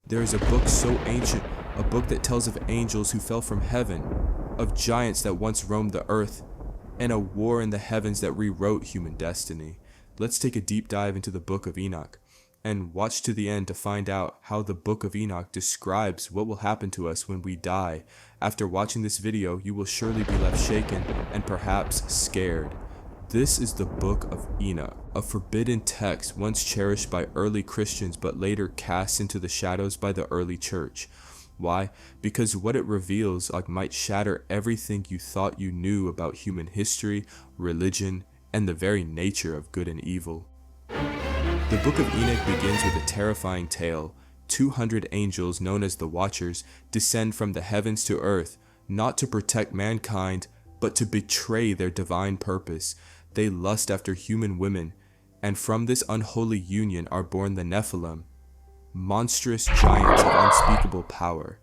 There is a book so ancient, a book that tells of angels who fell from heaven, of giants that once roamed the earth, and a war in the heavens that rewrote human destiny. Let's take a deep dive into the Book of Enoch, and watch to the end to find out how the Book of Enoch describes what will happen to us when we die. After watching this video, you will surely be left shaken and perhaps scared. This is the Book of Enoch, a forbidden text once cherished by early Christians but later cast into the shadows by the early church. Why? Because what it reveals might shatter everything you thought you knew about human history, religion, and the very nature of good and evil. The Book of Enoch begins with a terrifying tale. 200 angels, known as the Watchers, descend from the heavens to earth, not to protect mankind, but to betray their divine purpose. They lust after human women, and from this unholy union are born the Nephilim, monstrous giants of unspeakable power.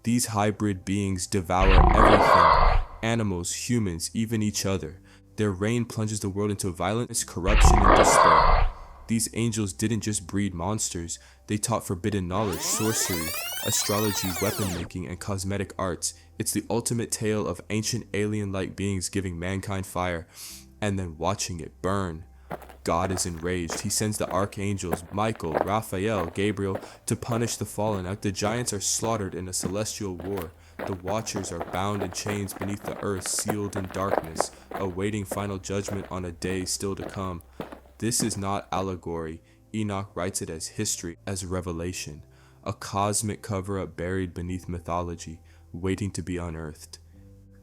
These hybrid beings devour everything, animals, humans, even each other. Their reign plunges the world into violence, corruption, and despair. These angels didn't just breed monsters, they taught forbidden knowledge, sorcery, astrology, weapon making, and cosmetic arts. It's the ultimate tale of ancient alien-like beings giving mankind fire, and then watching it burn. God is enraged. He sends the archangels Michael, Raphael, Gabriel to punish the fallen. The giants are slaughtered in a celestial war. The Watchers are bound in chains beneath the earth, sealed in darkness, awaiting final judgment on a day still to come. This is not allegory. Enoch writes it as history, as revelation, a cosmic cover-up buried beneath mythology, waiting to be unearthed.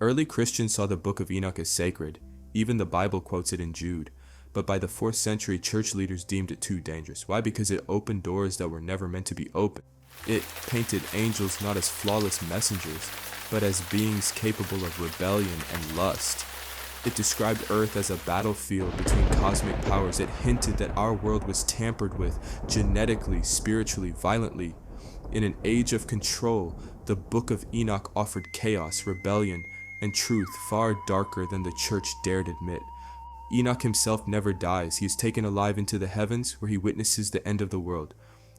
Early Christians saw the Book of Enoch as sacred. Even the Bible quotes it in Jude. But by the 4th century, church leaders deemed it too dangerous. Why? Because it opened doors that were never meant to be opened. It painted angels not as flawless messengers, but as beings capable of rebellion and lust. It described Earth as a battlefield between cosmic powers. It hinted that our world was tampered with genetically, spiritually, violently. In an age of control, the Book of Enoch offered chaos, rebellion, and truth far darker than the church dared admit. Enoch himself never dies. He is taken alive into the heavens, where he witnesses the end of the world.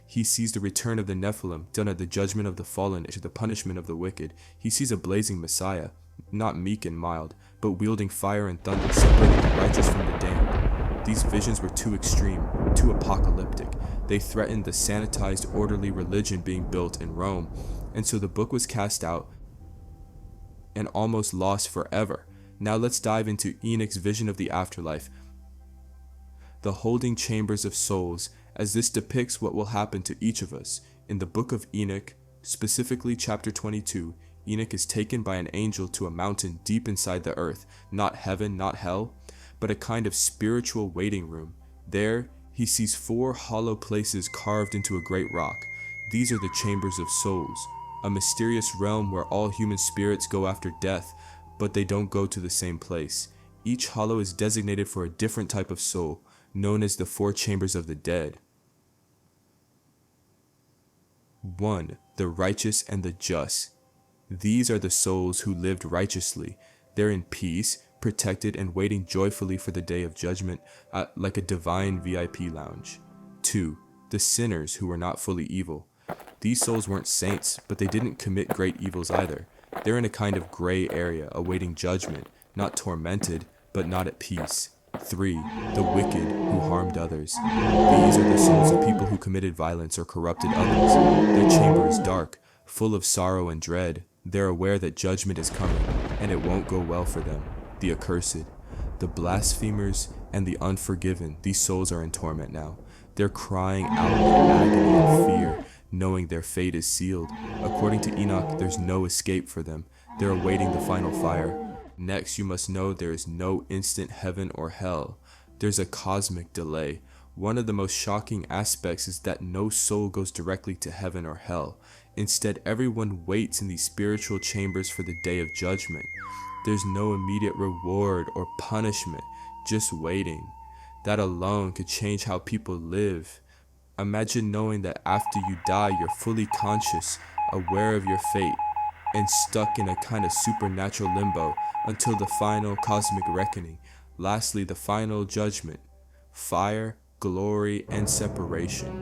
He sees the return of the Nephilim, done at the judgment of the fallen, to the punishment of the wicked. He sees a blazing Messiah, not meek and mild, but wielding fire and thunder, separating the righteous from the damned. These visions were too extreme, too apocalyptic. They threatened the sanitized, orderly religion being built in Rome, and so the book was cast out and almost lost forever. Now let's dive into Enoch's vision of the afterlife, the holding chambers of souls, as this depicts what will happen to each of us. In the Book of Enoch, specifically chapter 22, Enoch is taken by an angel to a mountain deep inside the earth, not heaven, not hell, but a kind of spiritual waiting room. There, he sees 4 hollow places carved into a great rock. These are the chambers of souls, a mysterious realm where all human spirits go after death, but they don't go to the same place. Each hollow is designated for a different type of soul, known as the 4 chambers of the dead. 1. The righteous and the just. These are the souls who lived righteously. They're in peace, protected, and waiting joyfully for the day of judgment, like a divine VIP lounge. 2. The sinners who were not fully evil. These souls weren't saints, but they didn't commit great evils either. They're in a kind of gray area, awaiting judgment, not tormented, but not at peace. 3. The wicked who harmed others. These are the souls of people who committed violence or corrupted others. Their chamber is dark, full of sorrow and dread. They're aware that judgment is coming, and it won't go well for them. The accursed, the blasphemers, and the unforgiven. These souls are in torment now. They're crying out in agony and fear, knowing their fate is sealed. According to Enoch, there's no escape for them. They're awaiting the final fire. Next, you must know there is no instant heaven or hell. There's a cosmic delay. One of the most shocking aspects is that no soul goes directly to heaven or hell. Instead, everyone waits in these spiritual chambers for the day of judgment. There's no immediate reward or punishment, just waiting. That alone could change how people live. Imagine knowing that after you die, you're fully conscious, aware of your fate, and stuck in a kind of supernatural limbo until the final cosmic reckoning. Lastly, the final judgment, fire, glory, and separation.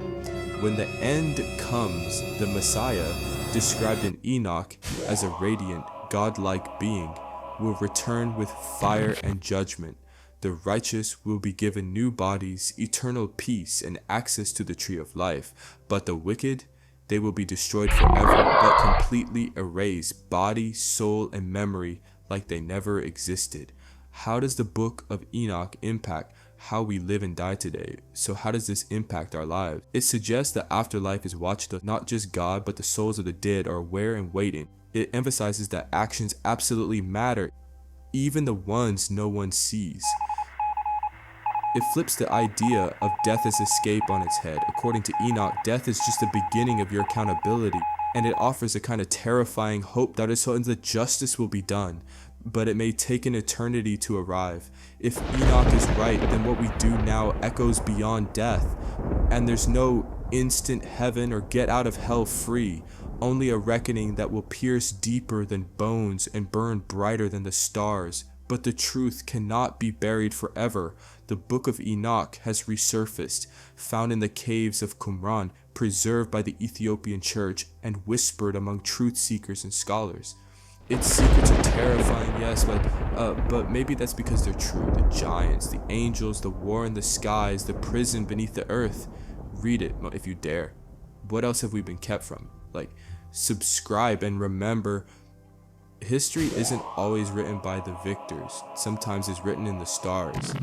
When the end comes, the Messiah, described in Enoch as a radiant, godlike being, will return with fire and judgment. The righteous will be given new bodies, eternal peace, and access to the tree of life. But the wicked, they will be destroyed forever, but completely erased, body, soul, and memory, like they never existed. How does the Book of Enoch impact how we live and die today? So how does this impact our lives? It suggests that afterlife is watched of not just God, but the souls of the dead are aware and waiting. It emphasizes that actions absolutely matter, even the ones no one sees. It flips the idea of death as escape on its head. According to Enoch, death is just the beginning of your accountability, and it offers a kind of terrifying hope that is certain that justice will be done, but it may take an eternity to arrive. If Enoch is right, then what we do now echoes beyond death, and there's no instant heaven or get out of hell free, only a reckoning that will pierce deeper than bones and burn brighter than the stars. But the truth cannot be buried forever. The Book of Enoch has resurfaced, found in the caves of Qumran, preserved by the Ethiopian church, and whispered among truth seekers and scholars. Its secrets are terrifying, yes, but maybe that's because they're true. The giants, the angels, the war in the skies, the prison beneath the earth. Read it if you dare. What else have we been kept from? Subscribe and remember, history isn't always written by the victors. Sometimes it's written in the stars.